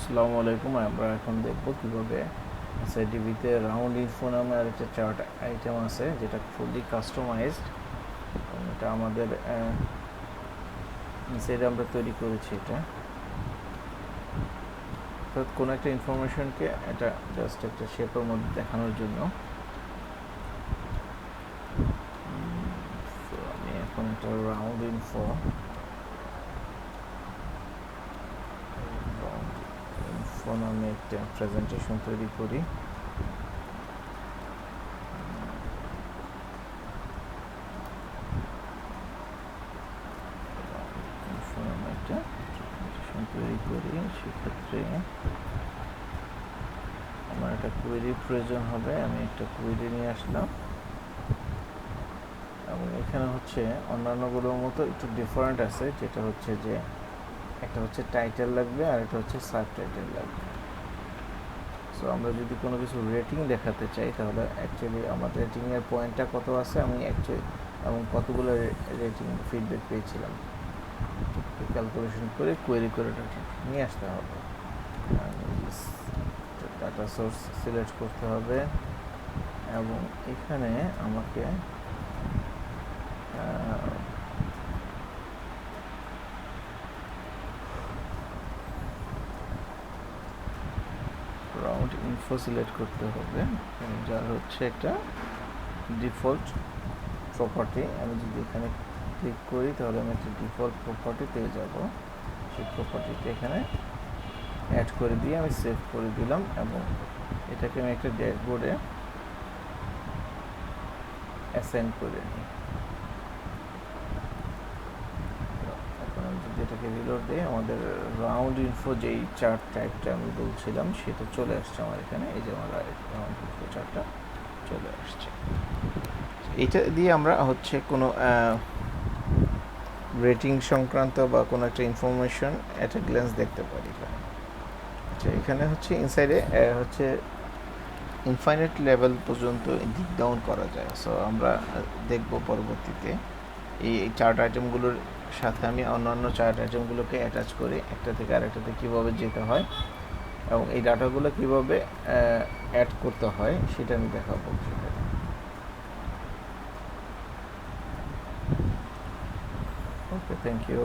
আসসালামু আলাইকুম। আমরা এখন দেখব কিভাবে এসআইডিবিতে রাউন্ড ইনফো নামে আরেকটা চার্ট আইটেম আছে যেটা ফুললি কাস্টমাইজড। এটা আমাদের ইনসাইডে আমরা তৈরি করেছি। এটা অর্থাৎ কোনো একটা ইনফরমেশনকে এটা জাস্ট একটা শেপের মধ্যে দেখানোর জন্য। আমি এখন একটা রাউন্ড ইনফো নামে একটা প্রেজেন্টেশন তৈরি করি। সেক্ষেত্রে আমার একটা কোয়েরির প্রয়োজন হবে। আমি একটা কোয়েরি নিয়ে আসলাম এবং এখানে হচ্ছে অন্যান্যগুলোর মতো একটু ডিফারেন্ট আছে, যেটা হচ্ছে যে একটা হচ্ছে টাইটেল লাগবে আর একটা হচ্ছে সাব টাইটেল লাগবে। সো আমরা যদি কোনো কিছু রেটিং দেখাতে চাই তাহলে অ্যাকচুয়ালি আমার রেটিংয়ের পয়েন্টটা কত আছে আমি অ্যাকচুয়ালি এবং কতগুলো রেটিং ফিডব্যাক পেয়েছিলাম ক্যালকুলেশন করে কোয়েরি করে নিয়ে আসতে হবে। ডাটা সোর্স সিলেক্ট করতে হবে এবং এখানে আমাকে রাউন্ড ইনফো সিলেক্ট করতে হবে, যার হচ্ছে একটা ডিফল্ট প্রপার্টি। আমি যদি এখানে ক্লিক করি তাহলে আমি একটা ডিফল্ট প্রপার্টি পেয়ে যাব। সেই প্রপার্টিটা এখানে অ্যাড করে দিয়ে আমি সেভ করে দিলাম এবং এটাকে আমি একটা ড্যাশবোর্ডে অ্যাসাইন করে নিই। এখন আমি যদি এটাকে রিলোড দিই, আমাদের রাউন্ড ইনফো যেই চার্ট টাইপটা আমি বলছিলাম সেটা চলে আসছে আমার এখানে। এই যে আমার রাউন্ড ইনফো চার্টটা চলে আসছে। এটা দিয়ে আমরা হচ্ছে কোনো রেটিং সংক্রান্ত বা কোনো একটা ইনফরমেশন অ্যাট এ গ্ল্যান্স দেখতে পারি। আচ্ছা, এখানে হচ্ছে ইনসাইডে হচ্ছে ইনফাইনাইট লেভেল পর্যন্ত ডিপ ডাউন করা যায়। সো আমরা দেখব পরবর্তীতে এই চার্ট আইটেমগুলোর সাথে আমি অন্যান্য চার্ট আইটেমগুলোকে অ্যাটাচ করে একটা থেকে আরেকটাতে কীভাবে যেতে হয় এবং এই ডাটাগুলো কীভাবে অ্যাড করতে হয় সেটা আমি দেখাবো। ওকে, থ্যাংক ইউ।